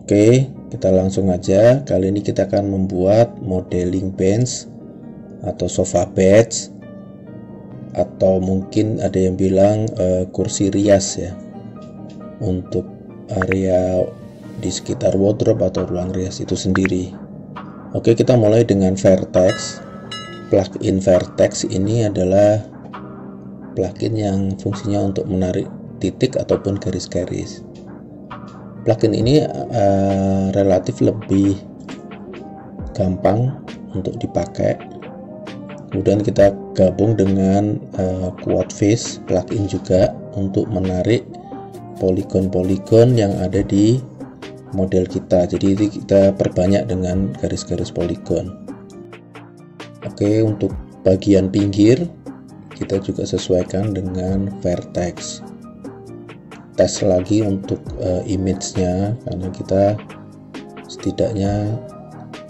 Oke, kita langsung aja. Kali ini kita akan membuat modeling bench atau sofa bench, atau mungkin ada yang bilang kursi rias ya, untuk area di sekitar wardrobe atau ruang rias itu sendiri. Oke, kita mulai dengan Vertex. Plugin Vertex ini adalah plugin yang fungsinya untuk menarik titik ataupun garis-garis. Plugin ini relatif lebih gampang untuk dipakai. Kemudian kita gabung dengan Quad Face plugin juga untuk menarik poligon-poligon yang ada di model kita. Jadi kita perbanyak dengan garis-garis poligon. Oke, untuk bagian pinggir kita juga sesuaikan dengan Vertex. Tes lagi untuk image-nya, karena kita setidaknya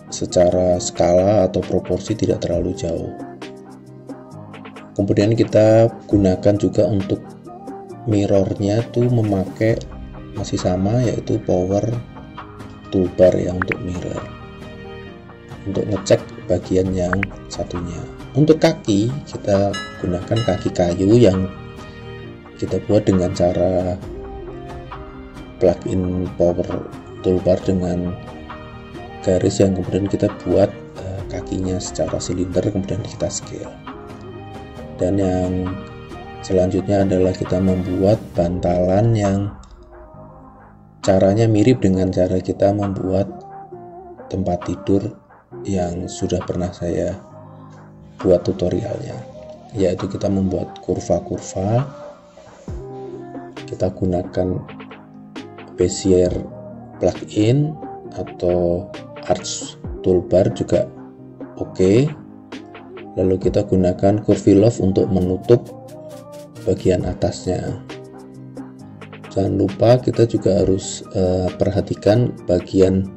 secara skala atau proporsi tidak terlalu jauh. Kemudian kita gunakan juga untuk mirrornya tuh memakai masih sama, yaitu power toolbar ya untuk mirror, untuk ngecek bagian yang satunya. Untuk kaki kita gunakan kaki kayu yang kita buat dengan cara plugin power toolbar dengan garis yang kemudian kita buat kakinya secara silinder, kemudian kita scale. Dan yang selanjutnya adalah kita membuat bantalan yang caranya mirip dengan cara kita membuat tempat tidur yang sudah pernah saya buat tutorialnya, yaitu kita membuat kurva-kurva. Kita gunakan Bezier plugin atau Arch toolbar juga oke. Lalu kita gunakan Curvilove untuk menutup bagian atasnya. Jangan lupa kita juga harus perhatikan bagian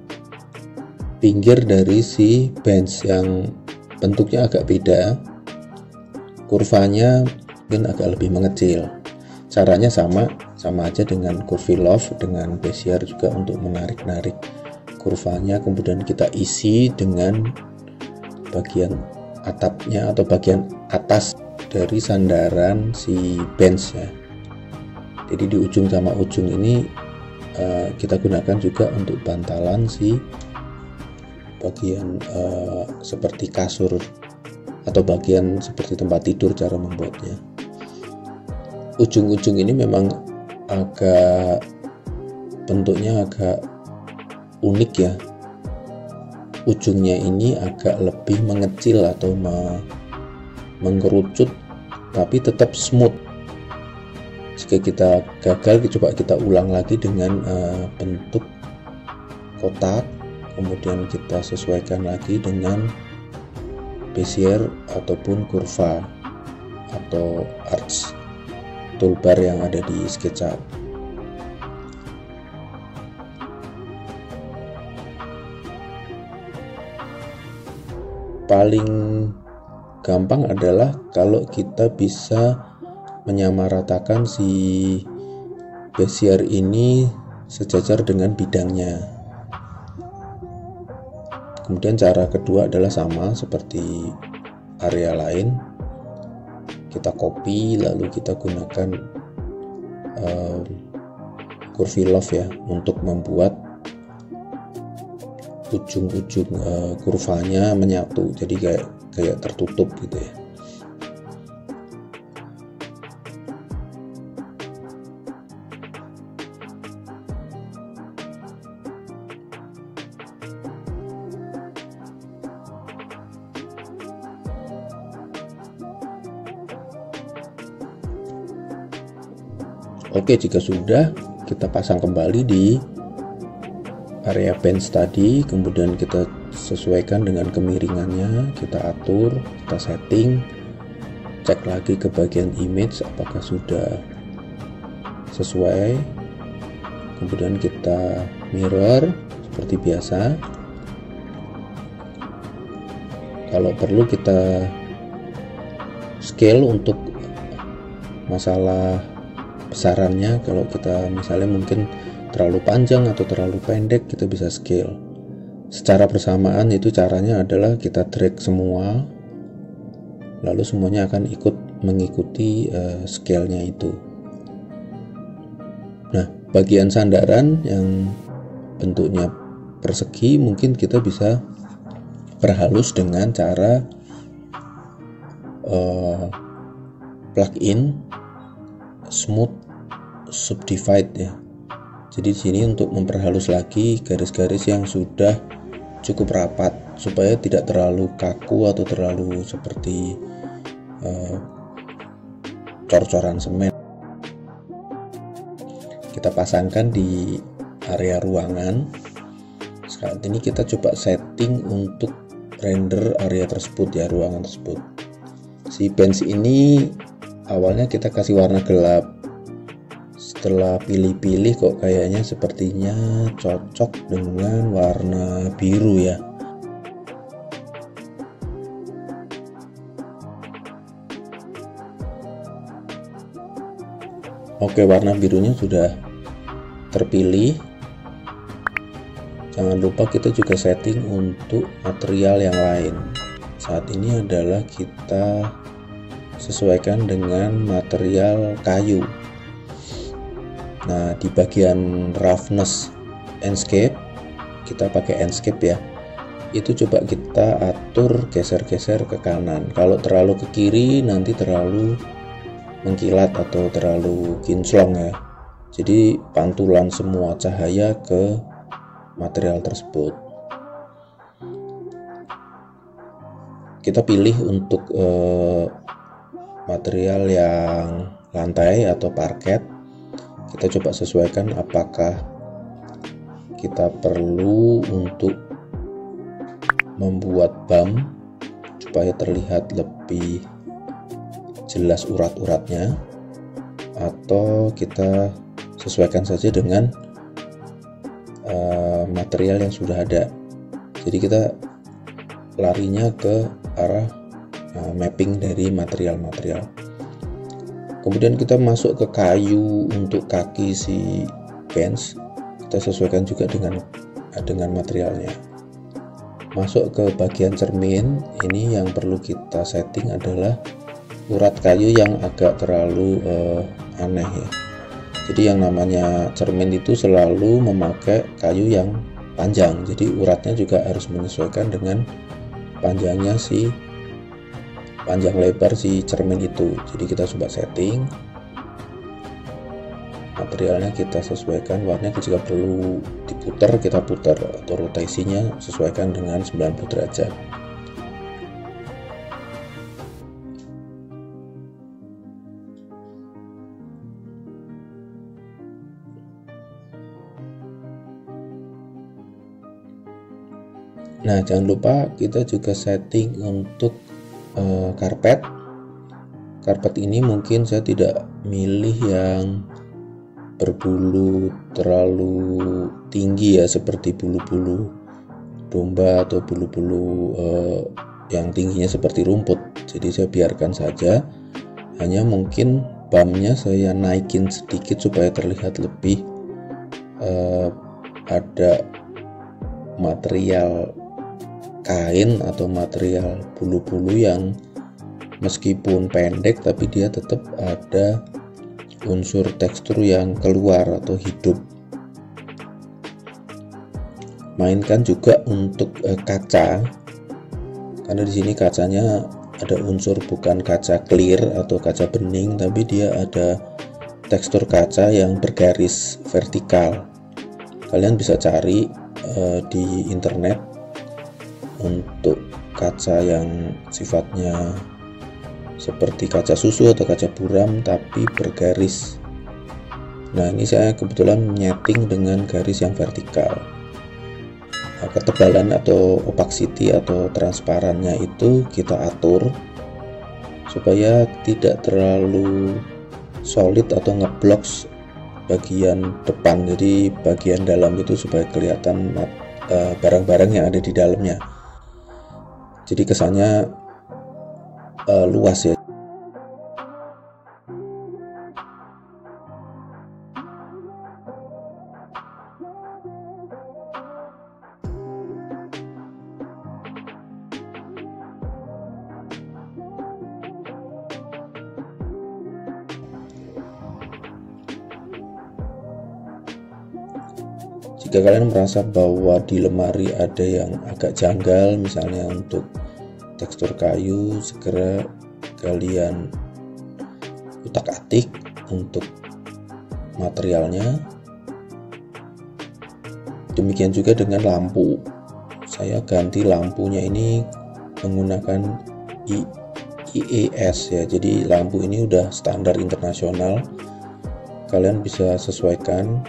pinggir dari si bench yang bentuknya agak beda, kurvanya mungkin agak lebih mengecil. Caranya sama aja dengan Curvilove, dengan Bezier juga untuk menarik-narik kurvanya. Kemudian kita isi dengan bagian atapnya atau bagian atas dari sandaran si bench ya. Jadi di ujung sama ujung ini kita gunakan juga untuk bantalan si bagian seperti kasur atau bagian seperti tempat tidur cara membuatnya. Ujung-ujung ini memang bentuknya agak unik ya. Ujungnya ini agak lebih mengecil atau mengerucut, tapi tetap smooth. Jika kita gagal, coba kita ulang lagi dengan bentuk kotak, kemudian kita sesuaikan lagi dengan Bezier ataupun kurva atau Arch toolbar yang ada di SketchUp. Paling gampang adalah kalau kita bisa menyamaratakan si Bezier ini sejajar dengan bidangnya. Kemudian cara kedua adalah sama seperti area lain, kita copy lalu kita gunakan Curvilove ya untuk membuat ujung-ujung kurvanya menyatu, jadi kayak tertutup gitu ya. Oke, jika sudah, kita pasang kembali di area bench tadi, kemudian kita sesuaikan dengan kemiringannya, kita atur, kita setting, cek lagi ke bagian image apakah sudah sesuai, kemudian kita mirror seperti biasa. Kalau perlu kita scale untuk masalah besarannya. Kalau kita misalnya mungkin terlalu panjang atau terlalu pendek, kita bisa scale secara bersamaan. Itu caranya adalah kita drag semua, lalu semuanya akan mengikuti scale-nya itu. Nah, bagian sandaran yang bentuknya persegi mungkin kita bisa perhalus dengan cara plugin smooth subdivide ya. Jadi di sini untuk memperhalus lagi garis-garis yang sudah cukup rapat supaya tidak terlalu kaku atau terlalu seperti cor-coran semen. Kita pasangkan di area ruangan. Saat ini kita coba setting untuk render area tersebut ya, ruangan tersebut. Si bench ini awalnya kita kasih warna gelap. Setelah pilih-pilih kok kayaknya sepertinya cocok dengan warna biru ya. Oke, warna birunya sudah terpilih. Jangan lupa kita juga setting untuk material yang lain. Saat ini adalah kita sesuaikan dengan material kayu. Nah, di bagian roughness landscape kita pakai landscape ya. Itu coba kita atur geser-geser ke kanan. Kalau terlalu ke kiri nanti terlalu mengkilat atau terlalu kinclong ya. Jadi pantulan semua cahaya ke material tersebut. Kita pilih untuk material yang lantai atau parket. Kita coba sesuaikan apakah kita perlu untuk membuat bump supaya terlihat lebih jelas urat-uratnya, atau kita sesuaikan saja dengan material yang sudah ada. Jadi kita larinya ke arah mapping dari material-material. Kemudian kita masuk ke kayu untuk kaki si bench, kita sesuaikan juga dengan materialnya. Masuk ke bagian cermin, ini yang perlu kita setting adalah urat kayu yang agak terlalu aneh ya. Jadi yang namanya cermin itu selalu memakai kayu yang panjang, jadi uratnya juga harus menyesuaikan dengan panjang lebar si cermin itu. Jadi kita coba setting materialnya, kita sesuaikan warnanya. Jika perlu diputar kita putar, atau rotasinya sesuaikan dengan 90 derajat. Nah, jangan lupa kita juga setting untuk karpet. Karpet ini mungkin saya tidak milih yang berbulu terlalu tinggi ya, seperti bulu-bulu domba atau bulu-bulu yang tingginya seperti rumput. Jadi saya biarkan saja, hanya mungkin bumpnya saya naikin sedikit supaya terlihat lebih ada material kain atau material bulu-bulu yang meskipun pendek tapi dia tetap ada unsur tekstur yang keluar atau hidup. Mainkan juga untuk kaca, karena di sini kacanya ada unsur bukan kaca clear atau kaca bening, tapi dia ada tekstur kaca yang bergaris vertikal. Kalian bisa cari di internet untuk kaca yang sifatnya seperti kaca susu atau kaca buram tapi bergaris. Nah, ini saya kebetulan menyeting dengan garis yang vertikal. Nah, ketebalan atau opacity atau transparannya itu kita atur supaya tidak terlalu solid atau ngeblok bagian depan. Jadi bagian dalam itu supaya kelihatan barang-barang yang ada di dalamnya. Jadi kesannya luas ya. Jika kalian merasa bahwa di lemari ada yang agak janggal, misalnya untuk tekstur kayu, segera kalian utak-atik untuk materialnya. Demikian juga dengan lampu. Saya ganti lampunya ini menggunakan IES ya. Jadi lampu ini udah standar internasional. Kalian bisa sesuaikan.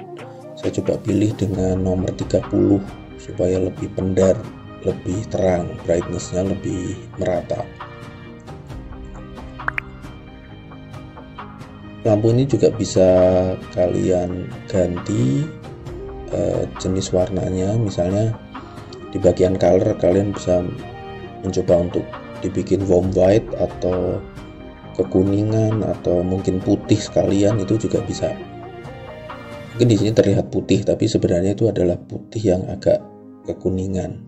Saya coba pilih dengan nomor 30 supaya lebih pendar, lebih terang, brightness-nya lebih merata. Lampu ini juga bisa kalian ganti jenis warnanya, misalnya di bagian color kalian bisa mencoba untuk dibikin warm white atau kekuningan atau mungkin putih sekalian, itu juga bisa. Mungkin di sini terlihat putih tapi sebenarnya itu adalah putih yang agak kekuningan.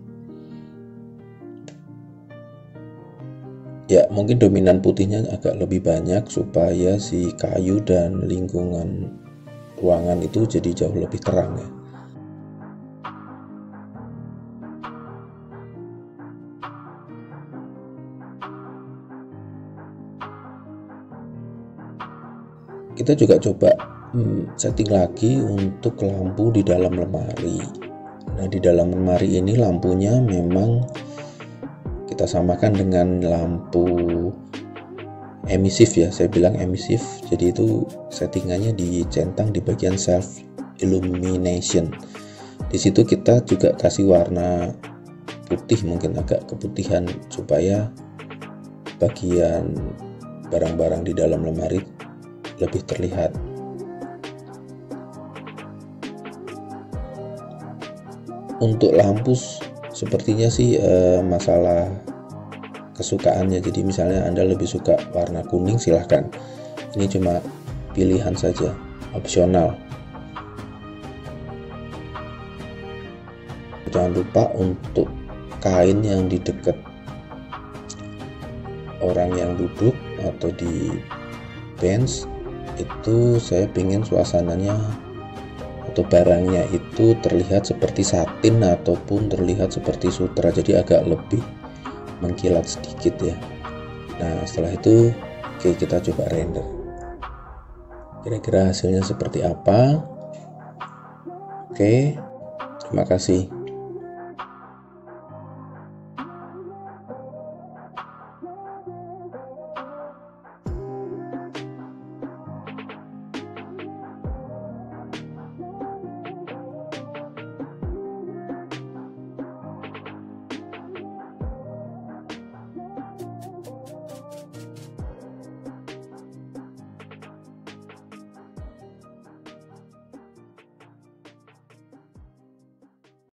Ya, mungkin dominan putihnya agak lebih banyak supaya si kayu dan lingkungan ruangan itu jadi jauh lebih terang ya. Kita juga coba setting lagi untuk lampu di dalam lemari. Nah, di dalam lemari ini lampunya memang kita samakan dengan lampu emisif ya, saya bilang emisif. Jadi itu settingannya dicentang di bagian self illumination. Di situ kita juga kasih warna putih, mungkin agak keputihan supaya bagian barang-barang di dalam lemari lebih terlihat. Untuk lampu sepertinya sih masalah kesukaannya. Jadi misalnya Anda lebih suka warna kuning, silahkan. Ini cuma pilihan saja, opsional. Jangan lupa untuk kain yang di dekat orang yang duduk atau di bench, itu saya ingin suasananya atau barangnya itu terlihat seperti satin ataupun terlihat seperti sutra, jadi agak lebih mengkilat sedikit ya. Nah, setelah itu kita coba render. Kira-kira hasilnya seperti apa? Oke, terima kasih.